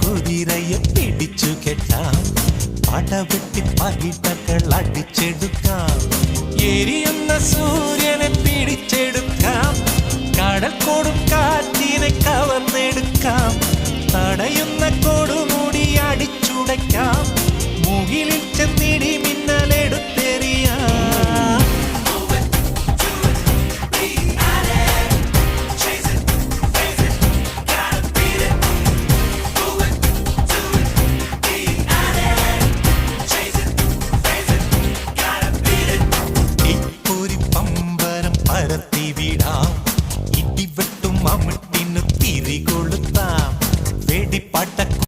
കുതിരയെ പിടിച്ചു കെട്ടാം, പടവെട്ടി പകിടകൾ അടിച്ചെടുക്കാം, എരിയുന്ന സൂര്യനെ പിടിച്ചെടുക്കാം, കടൽ കൊടും കാറ്റിനെ കവർന്നെടുക്കാം, തടയുന്ന